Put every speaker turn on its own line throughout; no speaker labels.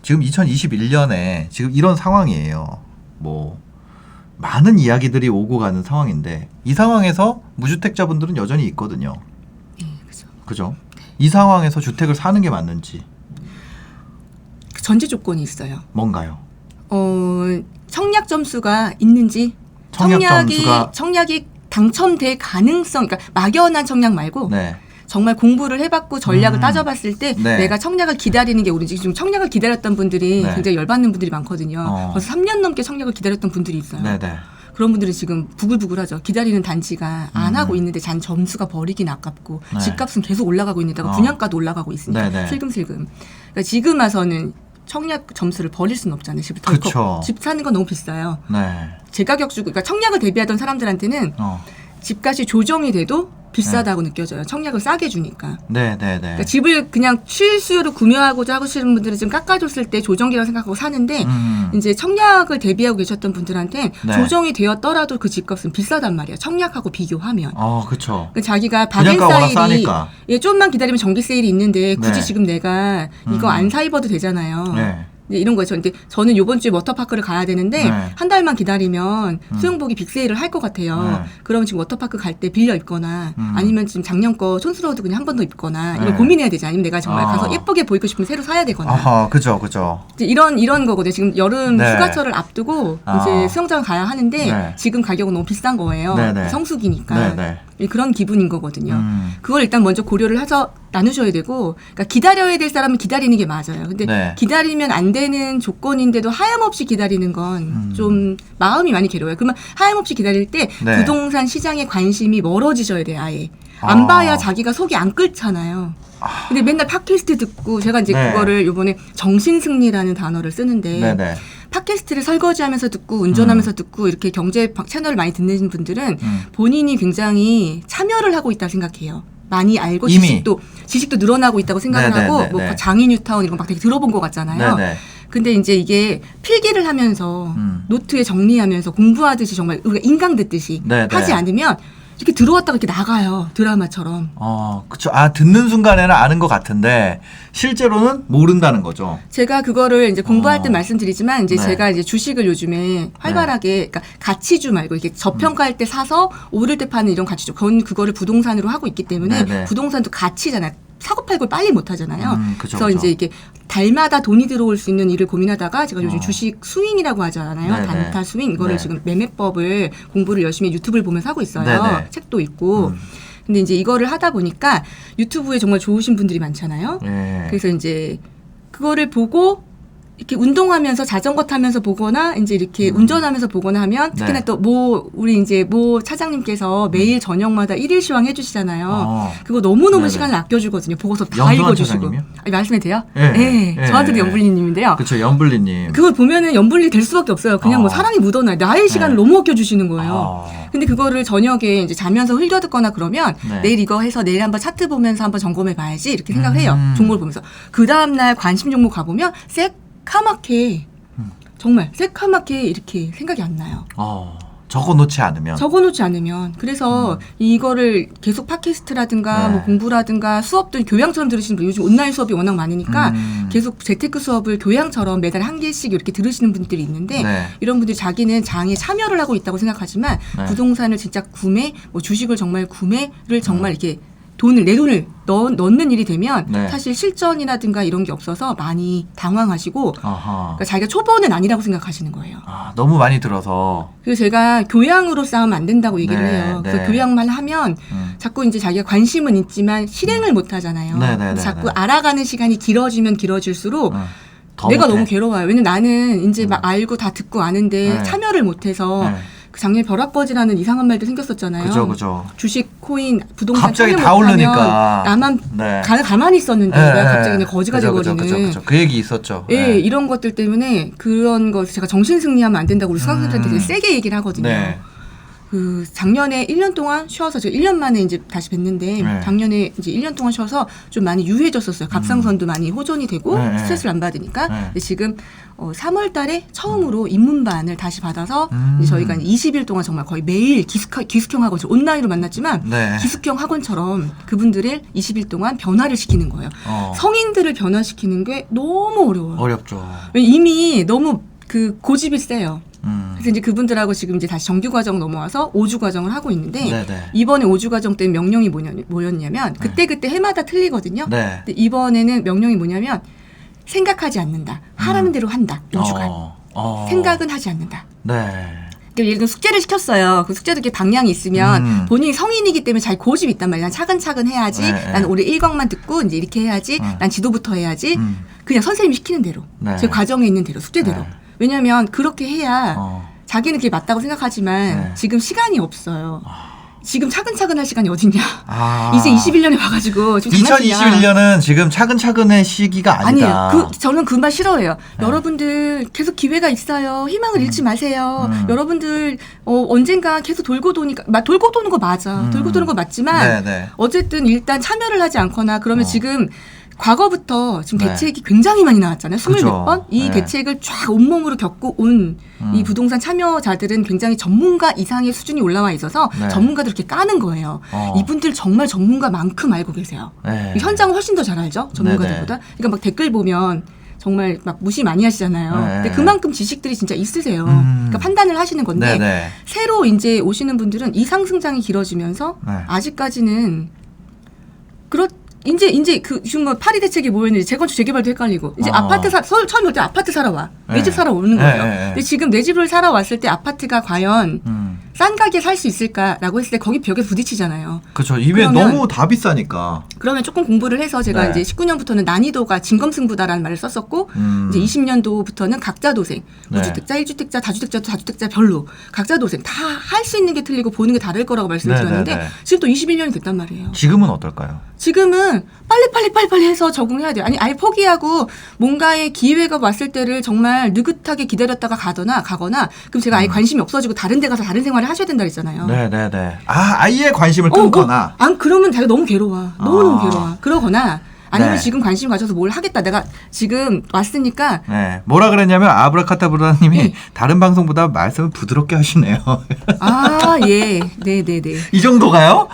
지금 2021년에 지금 이런 상황이에요. 뭐 많은 이야기들이 오고 가는 상황인데 이 상황에서 무주택자분들은 여전히 있거든요.
네, 그죠.
그죠? 이 상황에서 주택을 사는 게 맞는지.
그 전제 조건이 있어요.
뭔가요?
청약 점수가 있는지, 청약이 당첨될 가능성, 그러니까 막연한 청약 말고
네.
정말 공부를 해봤고 전략을 따져봤을 때
네.
내가 청약을 기다리는 게 옳은지. 지금 청약을 기다렸던 분들이
네.
굉장히 열받는 분들이 많거든요. 벌써 3년 넘게 청약을 기다렸던 분들이 있어요.
네네.
그런 분들은 지금 부글부글하죠. 기다리는 단지가 안 하고 있는데 잔 점수가 버리긴 아깝고
네.
집값은 계속 올라가고 있는데다가 분양가도 올라가고 있으니까
네네.
슬금슬금. 그러니까 지금 와서는 청약 점수를 버릴 수는 없잖아요.
그쵸.
집 사는 건 너무 비싸요.
네.
제 가격 주고, 그러니까 청약을 대비하던 사람들한테는 집값이 조정이 돼도 비싸다고 느껴져요. 청약을 싸게 주니까.
네네네.
그러니까 집을 그냥 실수요로 구매하고자 하시는 분들은 지금 깎아줬을 때 조정기라고 생각하고 사는데 이제 청약을 대비하고 계셨던 분들한테
네.
조정이 되었더라도 그 집값은 비싸단 말이에요. 청약하고 비교하면.
그쵸.
그러니까 자기가
분양가가 워낙
박앤사일이
싸니까.
좀만 기다리면 정기 세일이 있는데 굳이
네.
지금 내가 이거 안 사 입어도 되잖아요.
네.
이제 이런 거죠. 근데 저는 이번 주에 워터파크를 가야 되는데
네.
한 달만 기다리면 수영복이 빅세일을 할 것 같아요.
네.
그러면 지금 워터파크 갈 때 빌려 입거나 아니면 지금 작년 거 촌스러워도 그냥 한 번 더 입거나 이걸
네.
고민해야 되지. 아니면 내가 정말 가서 예쁘게 보이고 싶으면 새로 사야 되거나.
아하, 그죠, 그죠.
이제 이런 거거든요. 지금 여름
네.
휴가철을 앞두고 이제 수영장 가야 하는데
네.
지금 가격은 너무 비싼 거예요.
네네.
성수기니까.
네네.
그런 기분인 거거든요. 그걸 일단 먼저 고려를 해서 나누셔야 되고, 그러니까 기다려야 될 사람은 기다리는 게 맞아요. 근데
네.
기다리면 안 되는 조건인데도 하염없이 기다리는 건 좀 마음이 많이 괴로워요. 그러면 하염없이 기다릴 때
네.
부동산 시장에 관심이 멀어지셔야 돼요, 아예. 안 봐야 자기가 속이 안 끓잖아요. 근데 맨날 팟캐스트 듣고 제가 이제
네.
그거를 요번에 정신승리라는 단어를 쓰는데
네네.
팟캐스트를 설거지하면서 듣고 운전하면서 듣고 이렇게 경제 채널을 많이 듣는 분들은 본인이 굉장히 참여를 하고 있다고 생각해요. 많이 알고
이미.
지식도 늘어나고 있다고 생각을
네네네,
하고 뭐
네.
장인 뉴타운 이런 거 막 되게 들어본 것 같잖아요.
네네.
근데 이제 이게 필기를 하면서 노트에 정리하면서 공부하듯이 정말 우리가 인강 듣듯이
네네.
하지 않으면 이렇게 들어왔다가 이렇게 나가요. 드라마처럼.
그쵸. 듣는 순간에는 아는 것 같은데, 실제로는 모른다는 거죠.
제가 그거를 이제 공부할 때 말씀드리지만, 이제
네.
제가 이제 주식을 요즘에 활발하게, 그러니까 가치주 말고 이렇게 저평가할 때 사서 오를 때 파는 이런 가치주, 그거를 부동산으로 하고 있기 때문에
네네.
부동산도 가치잖아요. 사고 팔고 빨리 못 하잖아요.
그쵸,
그래서
그쵸.
이제 이게 달마다 돈이 들어올 수 있는 일을 고민하다가 제가 요즘 주식 스윙이라고 하잖아요.
네네.
단타 스윙. 이거를
네.
지금 매매법을 공부를 열심히 유튜브를 보면서 하고 있어요.
네네.
책도 있고. 근데 이제 이거를 하다 보니까 유튜브에 정말 좋으신 분들이 많잖아요.
네.
그래서 이제 그거를 보고 이렇게 운동하면서 자전거 타면서 보거나 이제 이렇게 운전하면서 보거나 하면 특히나
네.
또 우리 이제 차장님께서 매일 저녁마다 1일 시황 해주시잖아요. 그거 너무너무
네네.
시간을 아껴주거든요. 보고서 다
연두환
읽어주시고.
차장님이요?
아니, 말씀해도 돼요?
네.
네.
네.
저한테도 연불리님인데요.
그쵸, 연블리님.
그걸 보면은 연불리 될 수밖에 없어요. 그냥 뭐 사랑이 묻어나요. 나의 시간을 너무 아껴주시는 거예요. 근데 그거를 저녁에 이제 자면서 흘려듣거나 그러면
네.
내일 이거 해서 내일 한번 차트 보면서 한번 점검해 봐야지 이렇게 생각을 해요. 종목을 보면서. 그 다음날 관심 종목 가보면 새카맣게 정말 새카맣게 이렇게 생각이 안 나요.
적어놓지 않으면.
적어놓지 않으면. 그래서 이거를 계속 팟캐스트라든가
네.
뭐 공부라든가 수업도 교양처럼 들으시는 분, 요즘 온라인 수업이 워낙 많으니까 계속 재테크 수업을 교양처럼 매달 한 개씩 이렇게 들으시는 분들이 있는데
네.
이런 분들이 자기는 장에 참여를 하고 있다고 생각하지만
네.
부동산을 진짜 뭐 주식을 정말 구매를 정말 이렇게 내 돈을 넣는 일이 되면
네.
사실 실전이라든가 이런 게 없어서 많이 당황하시고
아하.
그러니까 자기가 초보는 아니라고 생각하시는 거예요.
너무 많이 들어서.
그래서 제가 교양으로 싸우면 안 된다고 얘기를
네,
해요. 그래서
네.
교양만 하면 자꾸 이제 자기가 관심은 있지만 실행을 못 하잖아요.
네, 네,
그래서
네,
자꾸
네.
알아가는 시간이 길어지면 길어질수록
더
내가
못해.
너무 괴로워요. 왜냐면 나는 이제 막 알고 다 듣고 아는데
네.
참여를 못 해서
네.
그 작년에 벼락버지라는 이상한 말도 생겼었잖아요.
그죠.
주식, 코인, 부동산
갑자기
참여
다
못하면
오르니까.
나만
네.
가만히 있었는데
네,
내가
네.
갑자기 그냥 거지가 돼버리는.
그죠. 그 얘기 있었죠.
예,
네.
이런 것들 때문에 그런 거 제가 정신 승리하면 안 된다고 우리 수강생들한테 되게 세게 얘기를 하거든요.
네.
그 작년에 1년 동안 쉬어서 제가 1년 만에 이제 다시 뵀는데
네.
작년에 이제 1년 동안 쉬어서 좀 많이 유해졌었어요. 갑상선도 많이 호전이 되고
네.
스트레스를 안 받으니까.
네.
근데 지금 3월 달에 처음으로 입문반을 다시 받아서 이제 저희가 20일 동안 정말 거의 매일 기숙형 학원, 온라인으로 만났지만
네.
기숙형 학원처럼 그분들을 20일 동안 변화를 시키는 거예요.
어.
성인들을 변화시키는 게 너무 어려워요.
어렵죠.
이미 너무 그 고집이 세요. 그래서 이제 그분들하고 지금 이제 다시 정규 과정 넘어와서 5주 과정을 하고 있는데
네네.
이번에 5주 과정 때 명령이 뭐였냐면 그때 해마다 틀리거든요.
네.
근데 이번에는 명령이 뭐냐면 생각하지 않는다. 하라는 대로 한다. 5주간. 생각은 하지 않는다.
네.
그러니까 예를 들어 숙제를 시켰어요. 그 숙제도 이렇게 방향이 있으면 본인이 성인이기 때문에 자기 고집이 있단 말이야. 난 차근차근 해야지.
네,
난 올해 1강만 듣고 이제 이렇게 해야지. 난 지도부터 해야지. 그냥 선생님이 시키는 대로.
네.
제 과정에 있는 대로 숙제대로.
네.
왜냐하면 그렇게 해야 자기는 그게 맞다고 생각하지만
네.
지금 시간이 없어요. 지금 차근차근 할 시간이 어딨냐.
아.
이제 21년에 와가지고 지금 장난치냐.
2021년은 지금 차근차근의 시기가 아니다.
아니에요. 저는 그 말 싫어해요. 여러분들 계속 기회가 있어요. 희망을 잃지 마세요. 여러분들 언젠가 계속 돌고 도니까 돌고 도는 거 맞아. 돌고 도는 거 맞지만
네네.
어쨌든 일단 참여를 하지 않거나 그러면 지금 과거부터 지금
네.
대책이 굉장히 많이 나왔잖아요. 20몇
그죠.
번? 이
네.
대책을 쫙 온몸으로 겪고 온 이 부동산 참여자들은 굉장히 전문가 이상의 수준이 올라와 있어서
네.
전문가들 이렇게 까는 거예요. 이분들 정말 전문가만큼 알고 계세요.
네.
현장을 훨씬 더 잘 알죠? 전문가들보다. 그러니까 막 댓글 보면 정말 막 무시 많이 하시잖아요.
네.
근데 그만큼 지식들이 진짜 있으세요. 그러니까 판단을 하시는 건데
네네.
새로 이제 오시는 분들은 이 상승장이 길어지면서
네.
아직까지는 이제 그 지금 뭐 파리 대책이 뭐였는지 재건축 재개발도 헷갈리고 이제 아파트 서울 처음에 올 때 아파트 사러 와. 내 집 사러 오는 거예요. 근데 지금 내 집을 사러 왔을 때 아파트가 과연 싼 가격에 살 수 있을까라고 했을 때 거기 벽에 부딪히잖아요.
그렇죠. 이게 너무 다 비싸니까.
그러면 조금 공부를 해서 제가
네.
이제 19년부터는 난이도가 진검승부다라는 말을 썼었고 이제 20년도부터는 각자 도생,
네.
무주택자, 1주택자, 다주택자 별로 각자 도생 다 할 수 있는 게 틀리고 보는 게 다를 거라고 말씀을
네,
드렸는데
네, 네.
지금 또 21년이 됐단 말이에요.
지금은 어떨까요?
지금은 빨리 해서 적응해야 돼요. 아니 아예 포기하고 뭔가의 기회가 왔을 때를 정말 느긋하게 기다렸다가 가거나 그럼 제가 아예 관심이 없어지고 다른 데 가서 다른 생활을 하셔야 된다 그랬잖아요.
네네네. 아예 관심을 끊거나.
안 그러면 자기가 너무 괴로워. 너무
아.
괴로워. 그러거나 아니면
네.
지금 관심 가져서 뭘 하겠다. 내가 지금 왔으니까
네. 뭐라 그랬냐면 아브라카타브라님이
네.
다른 방송보다 말씀을 부드럽게 하시네요.
예. 네네네.
이 정도가요?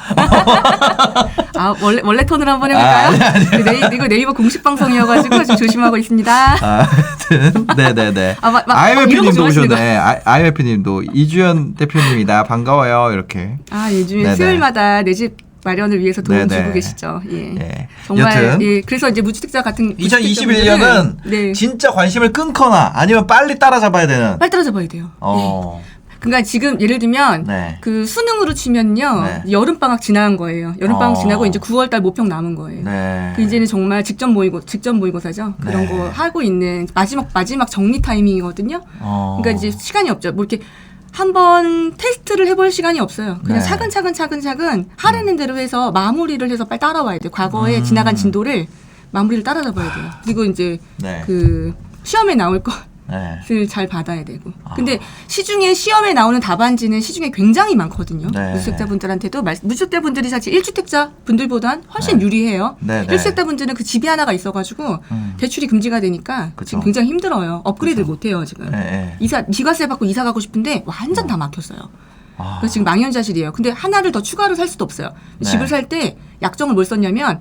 원래 톤으로 한번 해볼까요? 이거 네이버 공식 방송이어가지고 좀 조심하고 있습니다.
하여튼 네네네.
이런 거
IMF님도
좋아하시는 거.
오셨네. IMF님도 이주연 대표님이다. 반가워요. 이렇게.
요즘에
네네.
수요일마다 내 집 마련을 위해서 도움
네네.
주고 계시죠. 예.
예.
정말
여튼
예. 그래서 이제 무주택자 같은
2021년은
네.
진짜 관심을 끊거나 아니면 빨리 따라잡아야 되는.
빨리 따라잡아야 돼요. 예. 그러니까 지금 예를 들면
네.
그 수능으로 치면요.
네.
여름 방학 지난 거예요. 여름 방학
어.
지나고 이제 9월 달 모평 남은 거예요.
네.
그 이제는 정말 직접 모의고사죠. 그런
네.
거 하고 있는 마지막 정리 타이밍이거든요. 그러니까 이제 시간이 없죠. 뭐 이렇게 한번 테스트를 해볼 시간이 없어요. 그냥
네.
차근차근 하라는 대로 해서 마무리를 해서 빨리 따라와야 돼요. 과거에 지나간 진도를 마무리를 따라잡아야 돼요. 그리고 이제
네.
그 시험에 나올 거
네.
잘 받아야 되고. 근데 시중에 시험에 나오는 답안지는 시중에 굉장히 많거든요.
네.
무주택자분들한테도 무주택자분들이 사실 1주택자 분들보단 훨씬
네.
유리해요.
네, 네.
1주택자분들은 그 집이 하나가 있어가지고 대출이 금지가 되니까
그쵸.
지금 굉장히 힘들어요. 업그레이드를 못해요 지금.
네.
비과세 받고 이사 가고 싶은데 완전 다 막혔어요. 그래서 지금 망연자실이에요. 근데 하나를 더 추가로 살 수도 없어요.
네.
집을 살 때 약정을 뭘 썼냐면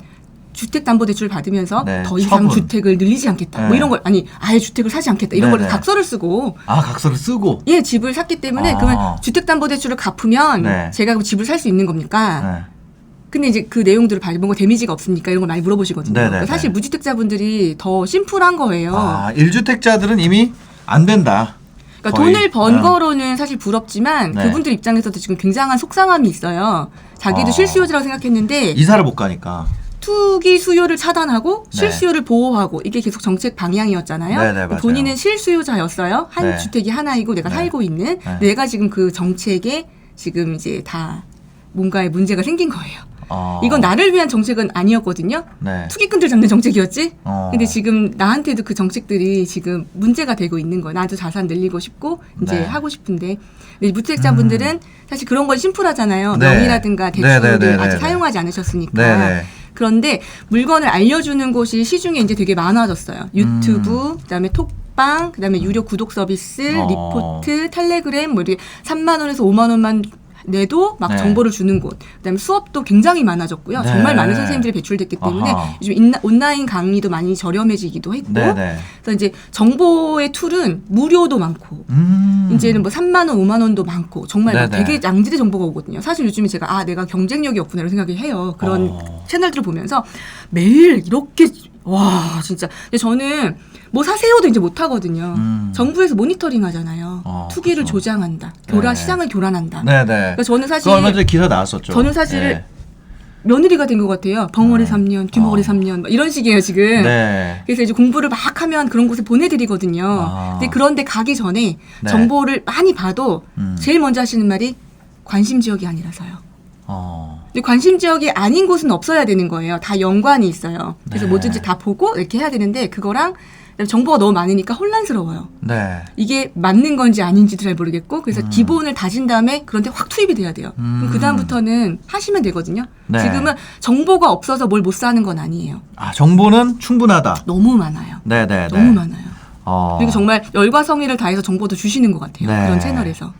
주택담보대출을 받으면서
네,
더 이상
처분.
주택을 늘리지 않겠다.
네.
뭐 이런 걸 아예 주택을 사지 않겠다. 이런
네,
걸
네.
각서를 쓰고
각서를 쓰고.
예 집을 샀기 때문에 그러면 주택담보대출을 갚으면
네.
제가 그 집을 살 수 있는 겁니까?
네.
근데 이제 그 내용들을 뭔가 데미지가 없습니까? 이런 걸 많이 물어보시거든요.
네, 네,
그러니까 사실
네.
무주택자분들이 더 심플한 거예요.
1주택자들은 이미 안 된다.
그러니까
거의.
돈을 번 거로는 사실 부럽지만
네.
그분들 입장에서도 지금 굉장한 속상함이 있어요. 자기도 실수요자라고 생각했는데
이사를 못 가니까.
투기 수요를 차단하고
네.
실수요를 보호하고 이게 계속 정책 방향이었잖아요.
네, 네, 맞아요.
본인은 실수요자였어요. 한
네.
주택이 하나이고 내가
네.
살고 있는 내가 지금 그 정책에 지금 이제 다 뭔가에 문제가 생긴 거예요. 이건 나를 위한 정책은 아니었거든요.
네.
투기꾼들 잡는 정책이었지. 근데
어.
지금 나한테도 그 정책들이 지금 문제가 되고 있는 거야. 나도 자산 늘리고 싶고 이제
네.
하고 싶은데 근데 무주택자분들은 사실 그런 건 심플하잖아요.
네.
명의라든가
네,
대출을
네, 네,
아직
네.
사용하지 않으셨으니까.
네네.
그런데 물건을 알려주는 곳이 시중에 이제 되게 많아졌어요. 유튜브, 그다음에 톡방, 그다음에 유료 구독 서비스, 리포트, 텔레그램 뭐 이렇게 3만 원에서 5만 원만 내도 막
네.
정보를 주는 곳. 그다음에 수업도 굉장히 많아졌고요.
네.
정말 많은 선생님들이 배출됐기 때문에
아하.
요즘 온라인 강의도 많이 저렴해지기도 했고.
네네.
그래서 이제 정보의 툴은 무료도 많고. 이제는 뭐 3만 원, 5만 원도 많고 정말 막
네네.
되게 양질의 정보가 오거든요. 사실 요즘에 제가 내가 경쟁력이 없구나 이런 생각을 해요. 그런 채널들을 보면서 매일 이렇게 와 진짜. 근데 저는 뭐 사세요도 이제 못 하거든요. 정부에서 모니터링 하잖아요. 투기를
그렇죠.
조장한다.
네.
시장을 교란한다.
네네.
그러니까 저는 사실
그 얼마 전에 기사 나왔었죠.
저는 사실
네.
며느리가 된 것 같아요. 벙어리 3년, 귀머거리 3년 막 이런 식이에요 지금.
네.
그래서 이제 공부를 막 하면 그런 곳에 보내드리거든요. 근데 그런데 가기 전에
네.
정보를 많이 봐도 제일 먼저 하시는 말이 관심 지역이 아니라서요. 근데 관심 지역이 아닌 곳은 없어야 되는 거예요. 다 연관이 있어요. 그래서
네.
뭐든지 다 보고 이렇게 해야 되는데 그거랑 정보가 너무 많으니까 혼란스러워요.
네.
이게 맞는 건지 아닌지도 잘 모르겠고 그래서 기본을 다진 다음에 그런데 확 투입이 돼야 돼요. 그럼 그다음부터는 하시면 되거든요.
네.
지금은 정보가 없어서 뭘 못 사는 건 아니에요.
정보는 충분하다.
너무 많아요.
네네.
너무 많아요. 그리고 정말 열과 성의를 다해서 정보도 주시는 것 같아요.
네.
그런 채널에서.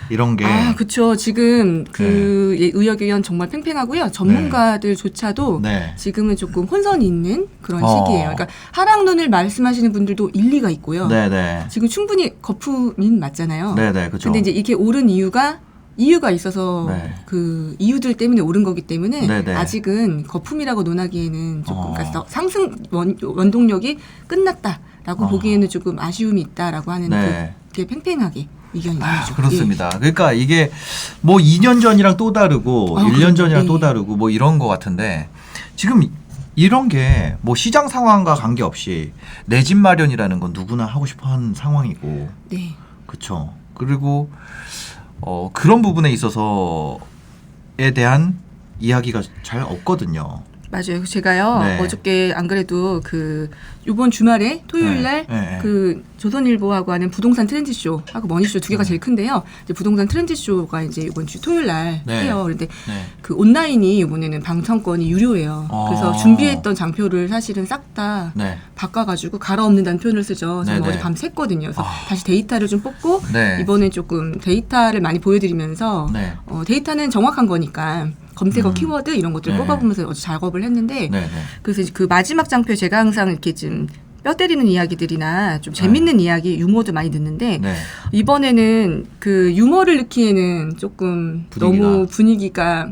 이런 게.
그렇죠. 지금 그 의학위원 정말 팽팽하고요. 전문가들조차도
네.
지금은 조금 혼선이 있는 그런 시기예요. 그러니까 하락론을 말씀하시는 분들도 일리가 있고요.
네네.
지금 충분히 거품인 맞잖아요.
네네. 그렇죠.
근데 이제 이렇게 오른 이유가 있어서
네.
그 이유들 때문에 오른 거기 때문에
네네.
아직은 거품이라고 논하기에는 조금 그러니까 상승 원동력이 끝났다라고 보기에는 조금 아쉬움이 있다라고 하는
네.
그게 팽팽하게 의견이 나오죠.
그렇습니다. 그러니까 이게 뭐 2년 전이랑 또 다르고 1년 전이랑 또 다르고 뭐 이런 것 같은데 지금 이런 게 뭐 시장 상황과 관계없이 내 집 마련이라는 건 누구나 하고 싶어 하는 상황이고.
네.
그렇죠. 그리고 그런 부분에 있어서에 대한 이야기가 잘 없거든요.
맞아요. 제가요
네.
어저께 안 그래도 그 이번 주말에 토요일 날 그 조선일보하고 하는 부동산 트렌드 쇼 하고 머니쇼 두 개가 제일 큰데요. 이제 부동산 트렌드 쇼가 이제 이번 주 토요일 날 해요. 그런데 그 온라인이 이번에는 방청권이 유료예요. 그래서 준비했던 장표를 사실은 싹 다 바꿔가지고 갈아엎는다는 표현을 쓰죠. 저는 어제 밤 샜거든요. 그래서 다시 데이터를 좀 뽑고 이번에 조금 데이터를 많이 보여드리면서 데이터는 정확한 거니까. 검색어 키워드 이런 것들을 뽑아보면서 어제 작업을 했는데 그래서 그 마지막 장표에 제가 항상 이렇게 좀 뼈 때리는 이야기들이나 좀 재밌는 이야기 유머도 많이 넣는데 이번에는 그 유머를 넣기에는 조금 너무 분위기가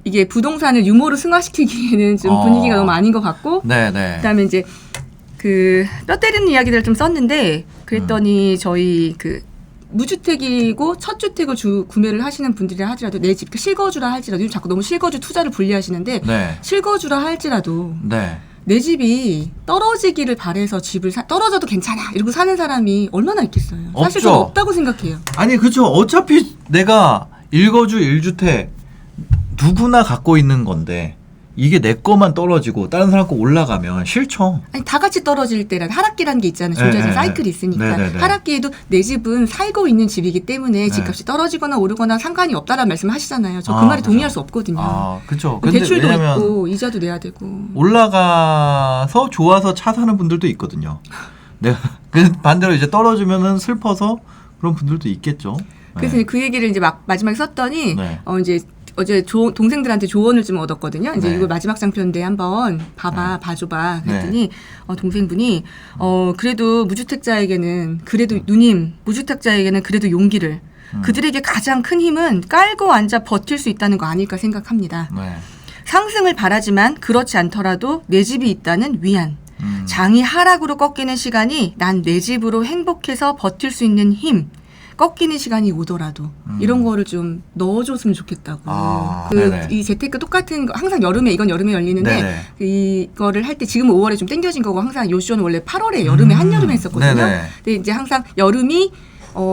이게 부동산을 유머로 승화시키기에는 좀 분위기가 너무 아닌 것 같고 그다음에 이제 그 뼈 때리는 이야기들을 좀 썼는데 그랬더니 저희 그 무주택이고 첫 주택을 구매를 하시는 분들이라 하더라도 내 집 실거주라 할지라도 요즘 자꾸 너무 실거주 투자를 분리하시는데 실거주라 할지라도 내 집이 떨어지기를 바래서 집을 떨어져도 괜찮아 이러고 사는 사람이 얼마나 있겠어요. 사실 저는 없다고 생각해요.
아니 그렇죠. 어차피 내가 1거주 1주택 누구나 갖고 있는 건데 이게 내 거만 떨어지고 다른 사람 거 올라가면 싫죠.
아니 다 같이 떨어질 때란 하락기라는 게 있잖아요. 존재하는 사이클이 있으니까. 하락기에도 내 집은 살고 있는 집이기 때문에 집값이 떨어지거나 오르거나 상관이 없다라는 말씀을 하시잖아요. 저 그 말에 동의할 수 없거든요.
그렇죠.
대출도 있고 이자도 내야 되고.
올라가서 좋아서 차 사는 분들도 있거든요. 내가 그 반대로 이제 떨어지면은 슬퍼서 그런 분들도 있겠죠.
그래서 그 얘기를 이제 마지막에 썼더니 이제 어제 동생들한테 조언을 좀 얻었거든요. 이제 이거 마지막 장표인데 한번 봐줘봐. 그랬더니 동생분이 그래도 무주택자에게는 그래도 누님 무주택자에게는 그래도 용기를 그들에게 가장 큰 힘은 깔고 앉아 버틸 수 있다는 거 아닐까 생각합니다. 상승을 바라지만 그렇지 않더라도 내 집이 있다는 위안. 장이 하락으로 꺾이는 시간이 난 내 집으로 행복해서 버틸 수 있는 힘. 꺾이는 시간이 오더라도 이런 거를 좀 넣어줬으면 좋겠다고. 이 재테크 똑같은 거 항상 이건 여름에 열리는데 이거를 할 때 지금 5월에 좀 땡겨진 거고 항상 요 쇼는 원래 8월에 여름에 한여름에 했었거든요. 근데 이제 항상 여름이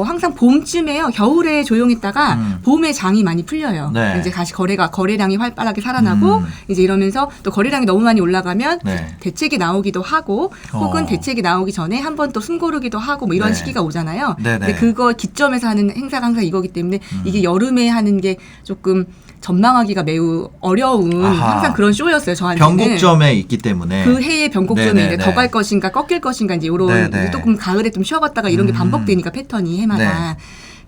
항상 봄쯤에요. 겨울에 조용했다가 봄에 장이 많이 풀려요.
네.
이제 다시 거래량이 활발하게 살아나고 이제 이러면서 또 거래량이 너무 많이 올라가면
네.
대책이 나오기도 하고 혹은
어.
대책이 나오기 전에 한 번 또 숨고르기도 하고 뭐 이런
네.
시기가 오잖아요.
네네.
근데 그거 기점에서 하는 행사가 항상 이거기 때문에 이게 여름에 하는 게 조금 전망하기가 매우 어려운
아하.
항상 그런 쇼였어요. 저한테는.
변곡점에 있기 때문에
그 해의 변곡점에
네네네.
더 갈 것인가 꺾일 것인가 이제 요런
네네.
조금 가을에 좀 쉬어갔다가 이런 게 반복되니까 패턴이 해마다.
네.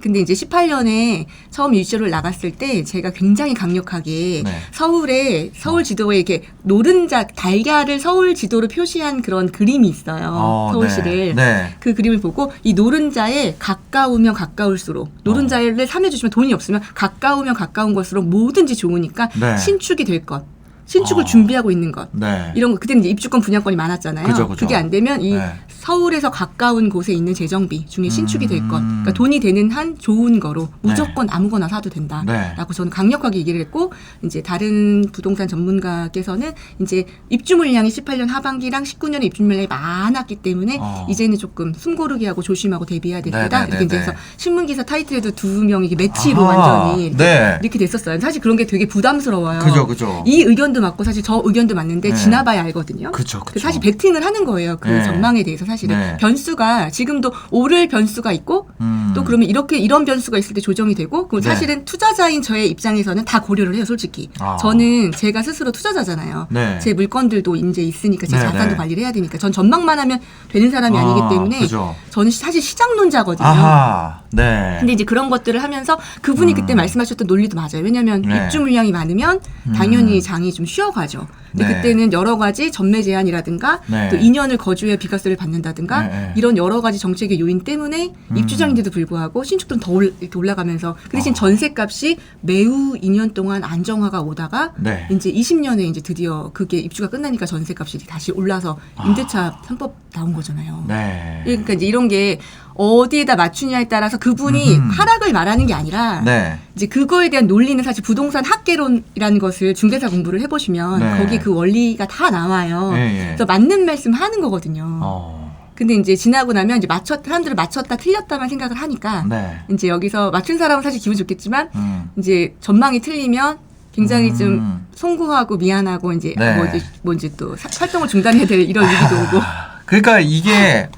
근데 이제 18년에 처음 유치로를 나갔을 때 제가 굉장히 강력하게
네.
서울 지도에 이렇게 노른자 달걀을 서울 지도로 표시한 그런 그림이 있어요. 서울시를.
네. 네.
그 그림을 보고 이 노른자에 가까우면 가까울수록 노른자를 삼해주시면 돈이 없으면 가까우면 가까운 것으로 뭐든지 좋으니까
네.
신축이 될 것. 신축을
어.
준비하고 있는 것.
네.
이런 거 그때는 이제 입주권 분양권이 많았잖아요.
그죠, 그죠.
그게 안 되면 이
네.
서울에서 가까운 곳에 있는 재정비 중에 신축이 될 것. 그러니까 돈이 되는 한 좋은 거로 무조건 아무거나 사도 된다라고
네.
저는 강력하게 얘기를 했고 이제 다른 부동산 전문가께서는 이제 입주 물량이 18년 하반기랑 19년에 입주 물량이 많았기 때문에 이제는 조금 숨고르게 하고 조심하고 대비해야 될
네,
때다.
네,
이렇게
네,
이제 해서
네.
신문 기사 타이틀에도 두 명이 이게 매치로
아하.
완전히 이렇게,
네.
이렇게 됐었어요. 사실 그런 게 되게 부담스러워요.
그죠.
이 의견도 맞고 사실 저 의견도 맞는데
네.
지나봐야 알거든요.
그죠.
사실 베팅을 하는 거예요. 그
네.
전망에 대해서 사실은
네.
변수가 지금도 오를 변수가 있고 또 그러면 이런 변수가 있을 때 조정이 되고 그럼
네.
사실은 투자자인 저의 입장에서는 다 고려를 해요. 솔직히 저는 제가 스스로 투자자잖아요.
네.
제 물건들도 이제 있으니까 제
네,
자산도
네.
관리를 해야 되니까 전 전망만 하면 되는 사람이 아니기 때문에
그죠.
저는 사실 시장론자거든요.
아하. 네.
근데 이제 그런 것들을 하면서 그분이 그때 말씀하셨던 논리도 맞아요. 왜냐하면
네.
입주 물량이 많으면 당연히 장이 좀 쉬어가죠. 근데
네.
그때는 여러 가지 전매 제한이라든가
네.
또 2년을 거주해 비과세를 받는다든가
네.
이런 여러 가지 정책의 요인 때문에 입주장인데도 불구하고 신축들은 더 이렇게 올라가면서 그 대신 전세값이 매우 2년 동안 안정화가 오다가
네.
이제 20년에 이제 드디어 그게 입주가 끝나니까 전세값이 다시 올라서 임대차 3법 나온 거잖아요.
네.
그러니까 이제 이런 게 어디에다 맞추냐에 따라서 그분이 하락을 말하는 게 아니라
네.
이제 그거에 대한 논리는 사실 부동산 학개론이라는 것을 중개사 공부를 해보시면
네.
거기 그 원리가 다 나와요.
예, 예.
그래서 맞는 말씀 하는 거거든요. 근데 이제 지나고 나면 이제 사람들을 맞췄다 틀렸다만 생각을 하니까
네.
이제 여기서 맞춘 사람은 사실 기분 좋겠지만 이제 전망이 틀리면 굉장히 좀 송구하고 미안하고 이제
네.
뭔지 또 활동을 중단해야 될 이런 일기도 오고.
그러니까 이게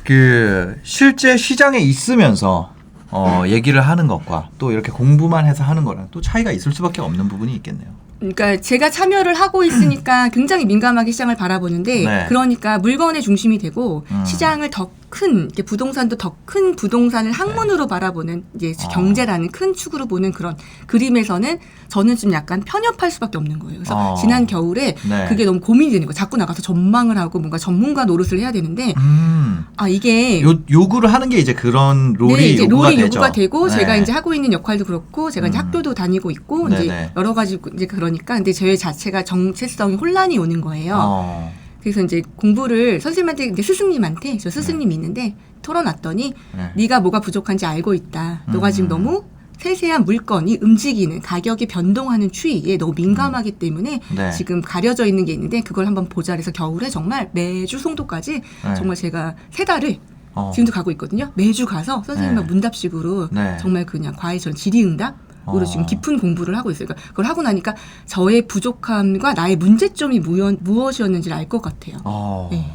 그 실제 시장에 있으면서 얘기를 하는 것과 또 이렇게 공부만 해서 하는 거랑 또 차이가 있을 수밖에 없는 부분이 있겠네요.
그러니까 제가 참여를 하고 있으니까 굉장히 민감하게 시장을 바라보는데
네.
그러니까 물건의 중심이 되고 시장을 더 큰 부동산도 더 큰 부동산을 학문으로 바라보는 이제 경제라는 큰 축으로 보는 그런 그림에서는 저는 좀 약간 편협할 수밖에 없는 거예요. 그래서 지난 겨울에
네.
그게 너무 고민이 되는 거예요. 자꾸 나가서 전망을 하고 뭔가 전문가 노릇을 해야 되는데 이게
요구를 하는 게 이제 그런 롤이
네, 이제
요구가
롤이
되죠.
요구가 되고
네.
제가 이제 하고 있는 역할도 그렇고 제가 이제 학교도 다니고 있고
네네.
이제 여러 가지 이제 그러니까 근데 제 자체가 정체성이 혼란이 오는 거예요. 그래서 이제 공부를 선생님한테 이제 스승님한테 저 스승님이 있는데 털어놨더니 네가 뭐가 부족한지 알고 있다. 너가 지금 너무 세세한 물건이 움직이는 가격이 변동하는 추이에 너무 민감하기 때문에
네.
지금 가려져 있는 게 있는데 그걸 한번 보자. 그래서 겨울에 정말 매주 송도까지
네.
정말 제가 3달을 지금도 가고 있거든요. 매주 가서 선생님과
네.
문답식으로
네.
정말 그냥 과외처럼 질의응답으로 지금 깊은 공부를 하고 있어요. 그러니까 그걸 하고 나니까 저의 부족함과 나의 문제점이 무엇이었는지를 알 것 같아요. 네.